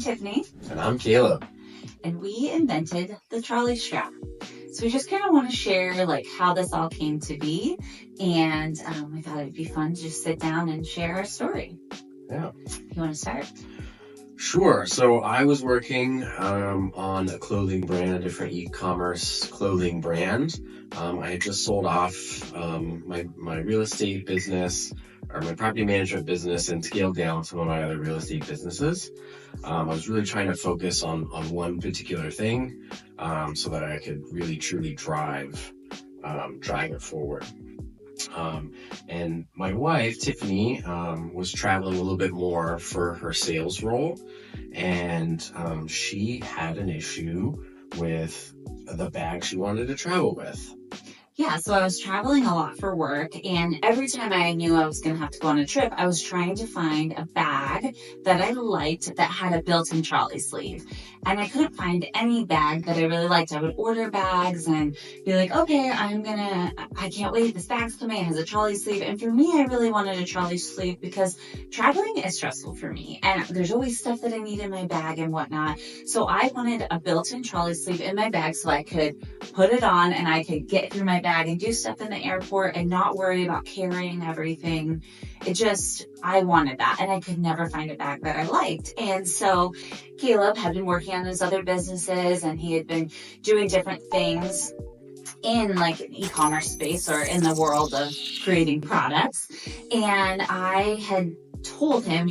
Tiffany. And I'm Caleb. And we invented the trolley strap. So we just kind of want to share like how this all came to be. And we thought it'd be fun to just sit down and share our story. Yeah. You want to start? Sure. So I was working on a clothing brand, a different e-commerce clothing brand. I had just sold off my real estate business or my property management business and scaled down some of my other real estate businesses. I was really trying to focus on one particular thing so that I could really truly drive it forward. And my wife, Tiffany, was traveling a little bit more for her sales role, and she had an issue with the bag she wanted to travel with. Yeah, so I was traveling a lot for work, and every time I knew I was going to have to go on a trip, I was trying to find a bag that I liked that had a built-in trolley sleeve. And I couldn't find any bag that I really liked. I would order bags and be like, okay, I can't wait, this bag's coming, it has a trolley sleeve. And for me, I really wanted a trolley sleeve because traveling is stressful for me. And there's always stuff that I need in my bag and whatnot. So I wanted a built-in trolley sleeve in my bag so I could put it on and I could get through my bag and do stuff in the airport and not worry about carrying everything. I wanted that, and I could never find a bag that I liked. And so Caleb had been working on his other businesses, and he had been doing different things in like an e-commerce space or in the world of creating products. And I had told him,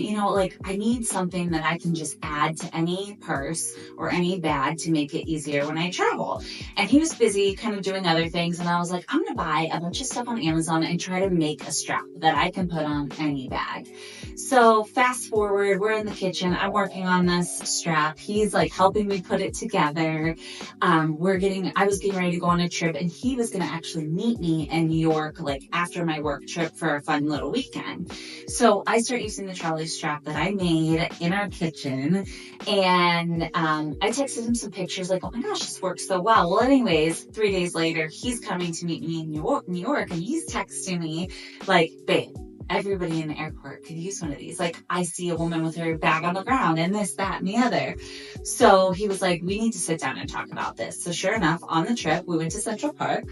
I need something that I can just add to any purse or any bag to make it easier when I travel. And he was busy kind of doing other things. And I was like, I'm going to buy a bunch of stuff on Amazon and try to make a strap that I can put on any bag. So fast forward, we're in the kitchen. I'm working on this strap. He's like helping me put it together. I was getting ready to go on a trip, and he was going to actually meet me in New York, like after my work trip for a fun little weekend. So I start using the trolley strap that I made in our kitchen, and I texted him some pictures like, oh my gosh, this works so well. Well, anyways, 3 days later, he's coming to meet me in New York, and he's texting me like, babe, everybody in the airport could use one of these. Like, I see a woman with her bag on the ground and this, that, and the other. So he was like, we need to sit down and talk about this. So sure enough, on the trip, we went to Central Park.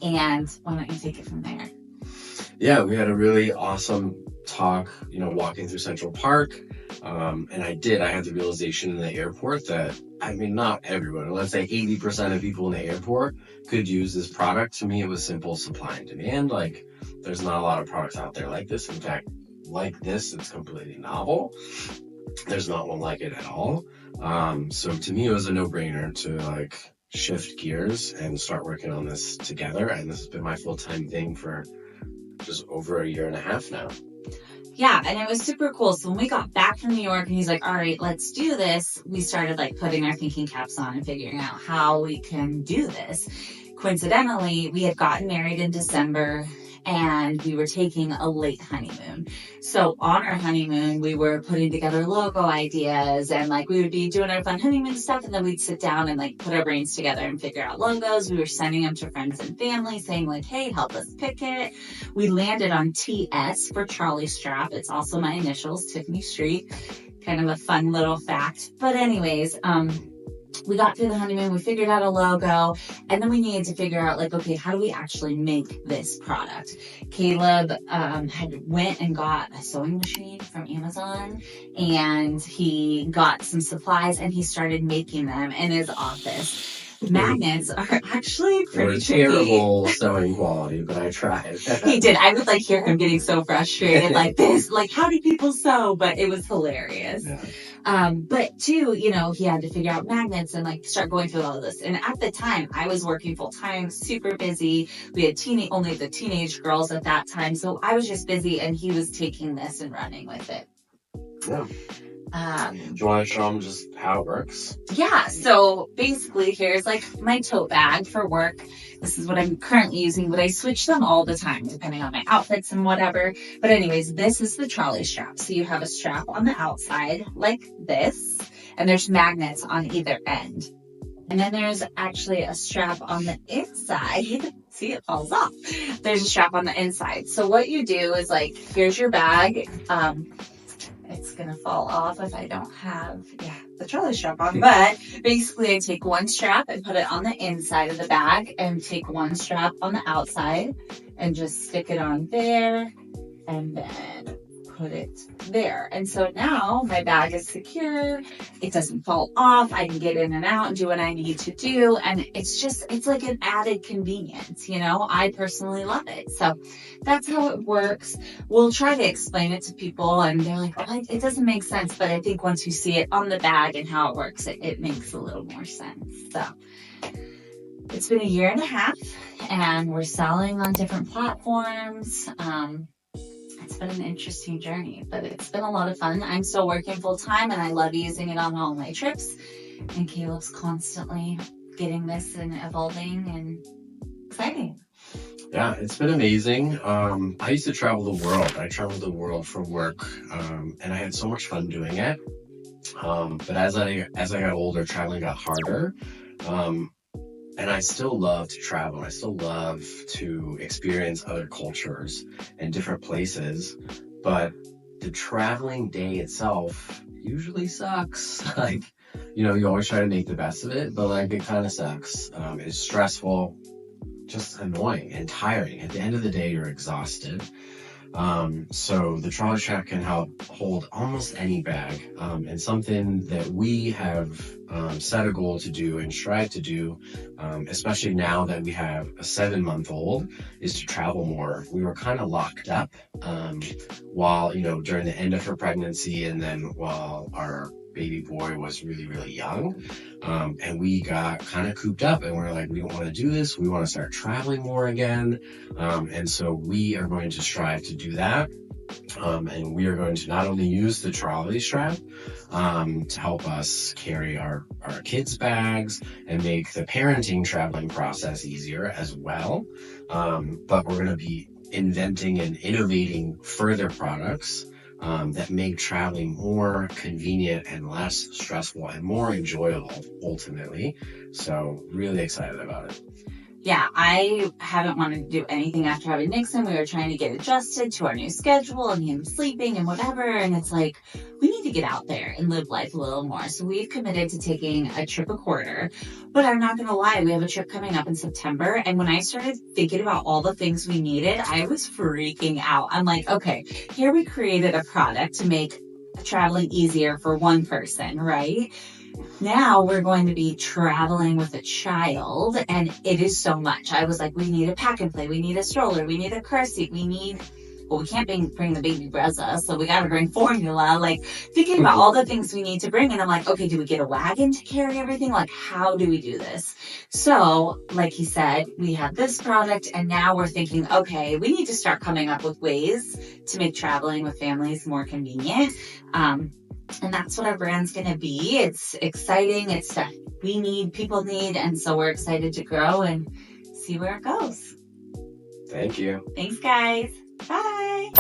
And why don't you take it from there? Yeah, we had a really awesome talk, walking through Central Park. And I had the realization in the airport that, not everyone, let's say 80% of people in the airport could use this product. To me, it was simple supply and demand. Like, there's not a lot of products out there like this. In fact, like this, it's completely novel. There's not one like it at all. So to me, it was a no-brainer to shift gears and start working on this together. And this has been my full-time thing for just over a year and a half now. Yeah, and it was super cool. So when we got back from New York and he's like, all right, let's do this, we started putting our thinking caps on and figuring out how we can do this. Coincidentally, we had gotten married in December, and we were taking a late honeymoon. So on our honeymoon, we were putting together logo ideas, and we would be doing our fun honeymoon stuff, and then we'd sit down and put our brains together and figure out logos. We were sending them to friends and family saying hey, help us pick it. We landed on TS for Trolley Strap. It's also my initials, Tiffany Street. Kind of a fun little fact. But anyways, we got through the honeymoon, we figured out a logo, and then we needed to figure out okay, how do we actually make this product? Caleb went and got a sewing machine from Amazon, and he got some supplies, and he started making them in his office. Magnets are actually pretty tricky. Terrible sewing quality, but I tried. He did. I would hear him getting so frustrated this, how do people sew? But it was hilarious. Yeah. But too, he had to figure out magnets and start going through all of this. And at the time, I was working full time, super busy. We had only the teenage girls at that time. So I was just busy, and he was taking this and running with it. Yeah. Do you want to show them just how it works? Yeah, so basically here's my tote bag for work. This is what I'm currently using, but I switch them all the time depending on my outfits and whatever. But anyways, this is the trolley strap. So you have a strap on the outside like this, and there's magnets on either end. And then there's actually a strap on the inside. See, it falls off. There's a strap on the inside. So what you do is here's your bag. It's going to fall off if I don't have, the trolley strap on. But basically I take one strap and put it on the inside of the bag and take one strap on the outside and just stick it on there and then put it there. And so now my bag is secure. It doesn't fall off. I can get in and out and do what I need to do. And it's like an added convenience, I personally love it. So that's how it works. We'll try to explain it to people and they're like, oh, it doesn't make sense. But I think once you see it on the bag and how it works, it makes a little more sense. So it's been 1.5 years and we're selling on different platforms. It's been an interesting journey, but it's been a lot of fun. I'm still working full time and I love using it on all my trips. And Caleb's constantly getting this and evolving and exciting. Yeah, it's been amazing. I used to travel the world. I traveled the world for work, and I had so much fun doing it. But as I got older, traveling got harder. And I still love to travel. I still love to experience other cultures and different places. But the traveling day itself usually sucks. Like, you always try to make the best of it, but like it kind of sucks. It's stressful, just annoying and tiring. At the end of the day, you're exhausted. So the Trolley Strap can help hold almost any bag. And something that we have set a goal to do and strive to do, especially now that we have a 7-month-old, is to travel more. We were kind of locked up while, during the end of her pregnancy and then while our baby boy was really, really young. And we got kind of cooped up and we're like, we don't want to do this. We want to start traveling more again. And so we are going to strive to do that. And we are going to not only use the Trolley Strap to help us carry our kids' bags and make the parenting traveling process easier as well. But we're going to be inventing and innovating further products that make traveling more convenient and less stressful and more enjoyable ultimately. So really excited about it. Yeah, I haven't wanted to do anything after having Nixon. We were trying to get adjusted to our new schedule and him sleeping and whatever. And it's like, we need to get out there and live life a little more. So we've committed to taking a trip a quarter. But I'm not going to lie, we have a trip coming up in September. And when I started thinking about all the things we needed, I was freaking out. I'm like, okay, here we created a product to make traveling easier for one person, right? Now we're going to be traveling with a child and it is so much. I was like, we need a pack and play. We need a stroller. We need a car seat. We can't bring the baby Brezza, so we got to bring formula. Like thinking about all the things we need to bring. And I'm like, okay, do we get a wagon to carry everything? Like, how do we do this? So like he said, we have this product and now we're thinking, okay, we need to start coming up with ways to make traveling with families more convenient. And that's what our brand's going to be. It's exciting. It's stuff people need. And so we're excited to grow and see where it goes. Thank you. Thanks, guys. Bye.